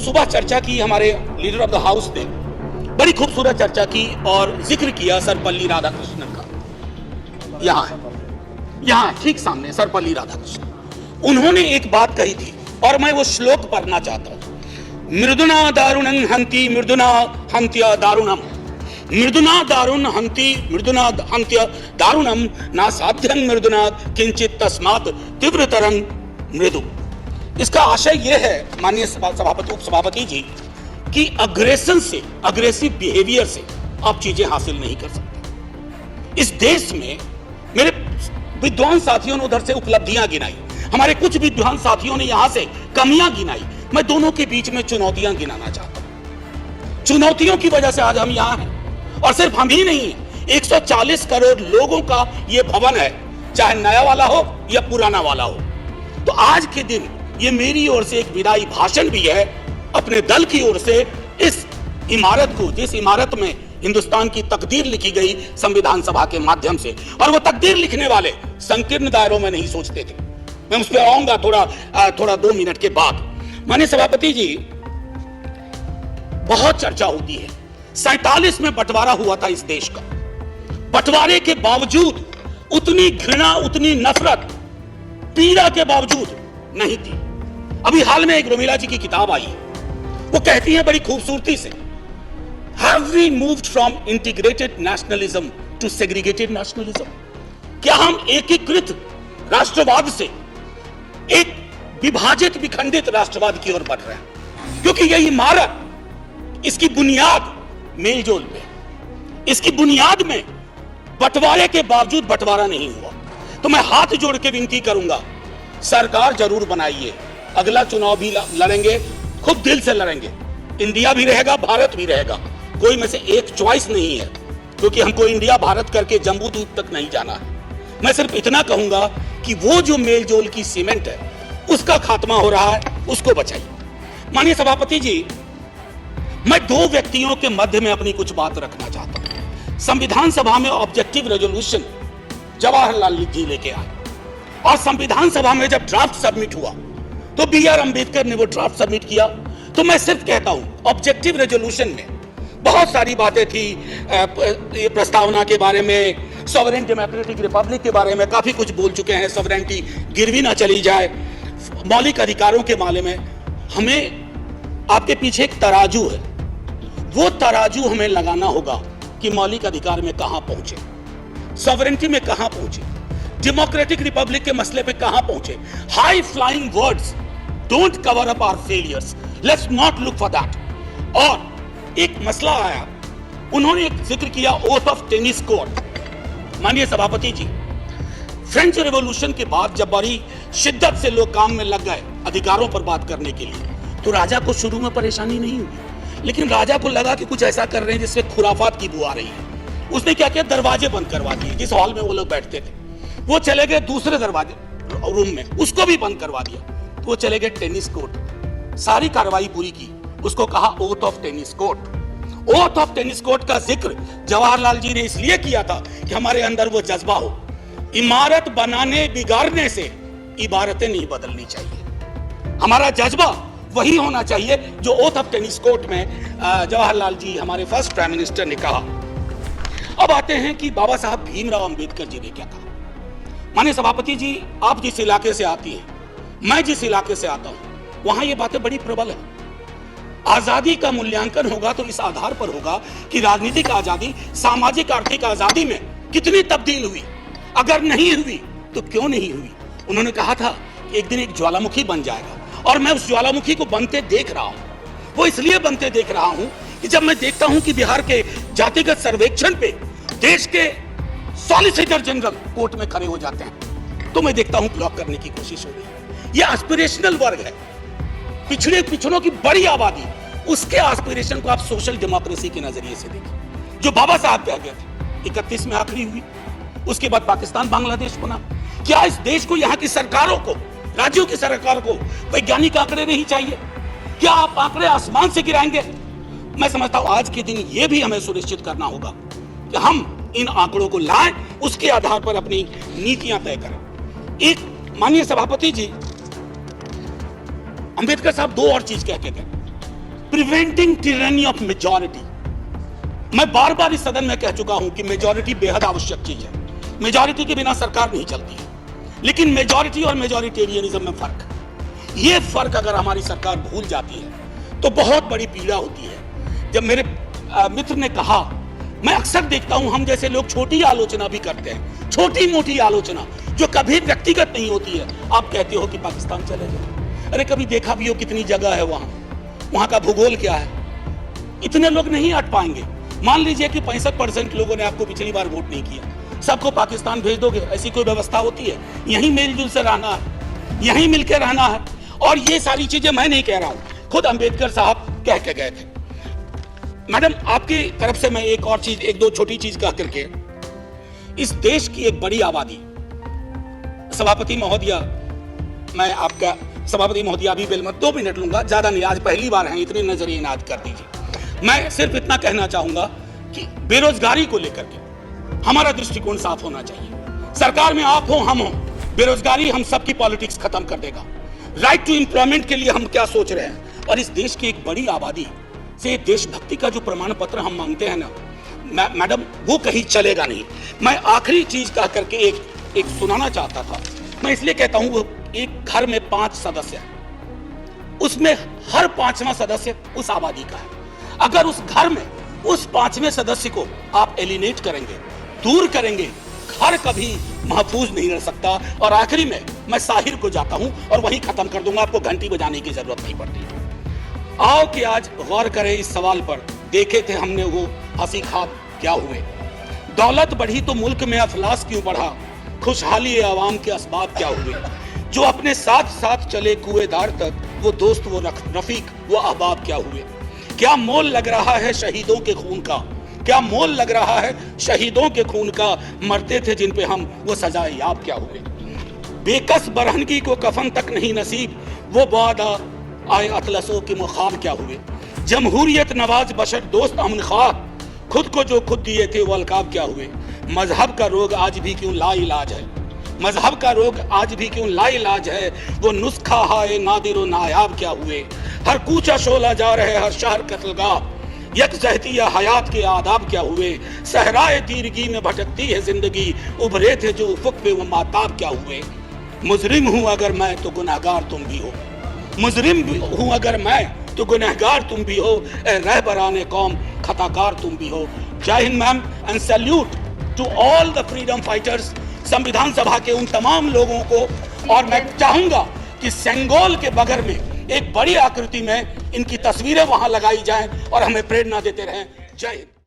सुबह चर्चा की हमारे लीडर ऑफ द हाउस ने, बड़ी खूबसूरत चर्चा की और जिक्र किया सर्वपल्ली राधाकृष्णन का। यहाँ ठीक सामने सर्वपल्ली राधाकृष्णन, उन्होंने एक बात कही थी और मैं वो श्लोक पढ़ना चाहता हूं। मृदुना दारुणं हंति मृदुना हंत्य दारुणम, मृदुना दारुण हंति मृदुना हंत्य दारुणम, ना साध्यं मृदुना किंचित तस्मात् तीव्रतरं मृदु। इसका आशय यह है माननीय सभापति उपसभापति जी कि अग्रेशन से, अग्रेसिव बिहेवियर से आप चीजें हासिल नहीं कर सकते। इस देश में मेरे विद्वान साथियों ने उधर से उपलब्धियां गिनाई, हमारे कुछ विद्वान साथियों ने यहां से कमियां गिनाई। मैं दोनों के बीच में चुनौतियां गिनाना चाहता हूं। चुनौतियों की वजह से आज हम यहां हैं, और सिर्फ हम ही नहीं है, 140 करोड़ लोगों का यह भवन है, चाहे नया वाला हो या पुराना वाला हो। तो आज के दिन ये मेरी ओर से एक विदाई भाषण भी है, अपने दल की ओर से इस इमारत को, जिस इमारत में हिंदुस्तान की तकदीर लिखी गई संविधान सभा के माध्यम से, और वो तकदीर लिखने वाले संकीर्ण दायरों में नहीं सोचते थे। मैं उस पर आऊंगा थोड़ा 2 मिनट के बाद। माननीय सभापति जी, बहुत चर्चा होती है, 47 में बंटवारा हुआ था इस देश का, बंटवारे के बावजूद उतनी घृणा, उतनी नफरत, पीड़ा के बावजूद नहीं थी। अभी हाल में एक रोमिला जी की किताब आई है, वो कहती है बड़ी खूबसूरती से, Have we moved from integrated nationalism to segregated nationalism? क्या हम एकीकृत राष्ट्रवाद से एक विभाजित विखंडित राष्ट्रवाद की ओर बढ़ रहे हैं? क्योंकि यह इमारत, इसकी बुनियाद मेलजोल पे, इसकी बुनियाद में बंटवारे के बावजूद बंटवारा नहीं हुआ। तो मैं हाथ जोड़ के विनती करूंगा, सरकार जरूर बनाइए, अगला चुनाव भी लड़ेंगे, खूब दिल से लड़ेंगे, इंडिया भी रहेगा, भारत भी रहेगा, कोई में से एक चॉइस नहीं है, क्योंकि हमको इंडिया भारत करके जम्बू द्वीप तक नहीं जाना है। मैं सिर्फ इतना कहूंगा कि वो जो मेलजोल की सीमेंट है उसका खात्मा हो रहा है, उसको बचाइए। माननीय सभापति जी, मैं 2 व्यक्तियों के मध्य में अपनी कुछ बात रखना चाहता हूं। संविधान सभा में ऑब्जेक्टिव रेजोल्यूशन जवाहरलाल जी लेके आए, और संविधान सभा में जब ड्राफ्ट सबमिट हुआ तो BR अंबेडकर ने वो ड्राफ्ट सबमिट किया। तो मैं सिर्फ कहता हूं, ऑब्जेक्टिव रेजोल्यूशन में बहुत सारी बातें थी, प्रस्तावना के बारे में, सॉवरेन डेमोक्रेटिक रिपब्लिक के बारे में काफी कुछ बोल चुके हैं, सॉवरेनिटी गिरवी ना चली जाए, मौलिक अधिकारों के बारे में। हमें आपके पीछे एक तराजू है, वो तराजू हमें लगाना होगा कि मौलिक अधिकार में कहां पहुंचे, सॉवरेनिटी में कहां पहुंचे, डेमोक्रेटिक रिपब्लिक के मसले पे कहां पहुंचे। High flying words don't cover up our failures, let's not look for that. और एक मसला आया, उन्होंने एक जिक्र किया ओथ ऑफ टेनिस कोर्ट। माननीय सभापति जी, फ्रेंच रेवोल्यूशन के बाद जब बड़ी शिद्दत से लोग काम में लग गए अधिकारों पर बात करने के लिए, तो राजा को शुरू में परेशानी नहीं हुई, लेकिन राजा को लगा कि कुछ ऐसा कर रहे हैं जिससे खुराफात की बू आ रही है। उसने क्या किया, दरवाजे बंद करवा दिए, जिस हॉल में वो लोग बैठते थे वो चले गए दूसरे दरवाजे रूम में, उसको भी बंद करवा दिया। वो चले गए टेनिस कोर्ट, सारी कार्रवाई पूरी की, उसको कहा oath of tennis court. Oath of tennis court का जिक्र जवाहरलाल जी ने इसलिए किया था कि हमारे अंदर वो जज्बा हो, इमारत बनाने बिगाड़ने से इबारतें नहीं बदलनी चाहिए। हमारा जज्बा वही होना चाहिए जो ओथ ऑफ टेनिस कोर्ट में जवाहरलाल जी, हमारे फर्स्ट प्राइम मिनिस्टर, ने कहा। अब आते हैं कि बाबा साहब भीमराव अंबेडकर जी ने क्या कहा। माननीय सभापति जी, आप जिस इलाके से आती हैं, मैं जिस इलाके से आता हूं, वहां ये बातें बड़ी प्रबल है। आजादी का मूल्यांकन होगा तो इस आधार पर होगा कि राजनीतिक आजादी, सामाजिक आर्थिक आजादी में कितनी तब्दील हुई, अगर नहीं हुई तो क्यों नहीं हुई। उन्होंने कहा था कि एक दिन एक ज्वालामुखी बन जाएगा, और मैं उस ज्वालामुखी को बनते देख रहा हूं। वो इसलिए बनते देख रहा हूं कि जब मैं देखता हूं कि बिहार के जातिगत सर्वेक्षण पे देश के सॉलिसिटर जनरल कोर्ट में खड़े हो जाते हैं, तो मैं देखता हूं ब्लॉक करने की कोशिश हो रही है। यह एस्पिरेशनल वर्ग है, पिछड़ों की बड़ी आबादी, उसके एस्पिरेशन को आप सोशल डेमोक्रेसी के नजरिए से देखिए, जो बाबा साहब कह गए थे। 31 में आखिरी हुई, उसके बाद पाकिस्तान बांग्लादेश बना। क्या इस देश को, यहाँ की सरकारों को, राज्यों की सरकार को वैज्ञानिक आंकड़े नहीं चाहिए? क्या आप आंकड़े आसमान से गिराएंगे? मैं समझता हूं आज के दिन यह भी हमें सुनिश्चित करना होगा कि हम इन आंकड़ों को लाएं, उसके आधार पर अपनी नीतियां तय करें। एक माननीय सभापति जी, अंबेडकर साहब 2 और चीज कहते थे। Preventing tyranny of majority. मैं बार बार इस सदन में कह चुका हूं कि मेजॉरिटी बेहद आवश्यक चीज है। मेजॉरिटी के बिना सरकार नहीं चलती है, लेकिन मेजॉरिटी और मेजॉरिटेरियनिज्म में फर्क है। ये फर्क अगर हमारी सरकार भूल जाती है तो बहुत बड़ी पीड़ा होती है। जब मेरे मित्र ने कहा, मैं अक्सर देखता हूं हम जैसे लोग छोटी आलोचना भी करते हैं, छोटी मोटी आलोचना जो कभी व्यक्तिगत नहीं होती है। आप कहते हो कि पाकिस्तान चले जाओ, अरे कभी देखा भी हो कितनी जगह है वहां का भूगोल क्या है? इतने लोग नहीं अट पाएंगे। मान लीजिए कि 65% लोगों ने आपको पिछली बार वोट नहीं किया, सबको पाकिस्तान भेज दोगे? ऐसी कोई व्यवस्था होती है? यहीं मेलजुल से रहना है, यहीं मिलकर रहना है। और ये सारी चीजें मैं नहीं कह रहा हूं, खुद अंबेडकर साहब कह के गए थे। मैडम, आपकी तरफ से मैं एक और चीज, एक दो छोटी चीज कह करके, इस देश की एक बड़ी आबादी, सभापति महोदया, मैं आपका सभापति महोदया अभी बिल मत 2 मिनट लूंगा, ज्यादा नहीं, आज पहली बार है, इतने नजरिए इनाद कर दीजिए। मैं सिर्फ इतना कहना चाहूंगा कि बेरोजगारी को लेकर के हमारा दृष्टिकोण साफ होना चाहिए। सरकार में आप हो, हम हो, बेरोजगारी हम सबकी पॉलिटिक्स खत्म कर देगा। राइट टू एम्प्लॉयमेंट के लिए हम क्या सोच रहे हैं? और इस देश की एक बड़ी आबादी से देशभक्ति का जो प्रमाण पत्र हम मांगते हैं ना मैडम, वो कहीं चलेगा नहीं। मैं आखिरी चीज कह करके एक सुनाना चाहता था। मैं इसलिए कहता हूं, वो एक घर में 5 सदस्य है, उसमें हर 5वां सदस्य उस आबादी का है। अगर उस घर में उस 5वें सदस्य को आप एलिनेट करेंगे, दूर करेंगे, घर कभी महफूज नहीं रह सकता। और आखिरी में मैं साहिर को जाता हूं और वहीं खत्म कर दूंगा, आपको घंटी बजाने की जरूरत नहीं पड़ती। आओ कि आज गौर करें इस सवाल पर। देखे थे हमने वो हंसी ख्वाब क्या हुए? दौलत बढ़ी तो मुल्क में अफलास क्यों बढ़ा? खुशहाली आवाम के असबाब क्या हुए? जो अपने साथ साथ चले कुएदार तक, वो दोस्त, वो रफीक, वो अहबाब क्या हुए? क्या मोल लग रहा है शहीदों के खून का? क्या मोल लग रहा है शहीदों के खून का? मरते थे जिन पे हम, वो सजाए याब क्या हुए? बेकस बरहनगी को कफन तक नहीं नसीब, वो वादा आए अतलसों के मुखाब क्या हुए? जमहूरियत नवाज बशर दोस्त अमन ख्वाह, खुद को जो खुद दिए थे वो अलकाब क्या हुए? मजहब का रोग आज भी क्यों लाइलाज है? मजहब का रोग आज भी क्यों लाइलाज है? वो नुस्खा हाय नादिर व नायाब क्या हुए? हर कूचा शोला जा रहे, हर शहर कत्लगाह, यकजहती या हयात के आदाब क्या हुए? सहराए तीरगी में भटकती है जिंदगी, उभरे थे जो उफुक पे वो माताब क्या हुए? मुजरिम हूं अगर मैं तो गुनहगार तुम भी हो, मुजरिम हूं अगर मैं तो गुनहगार तुम भी हो, रहबराने कौम खताकार तुम भी हो। जय हिंद ma'am, and salute to all the freedom fighters, संविधान सभा के उन तमाम लोगों को। और मैं चाहूंगा कि सेंगोल के बगल में एक बड़ी आकृति में इनकी तस्वीरें वहां लगाई जाएं और हमें प्रेरणा देते रहें। जय हिंद।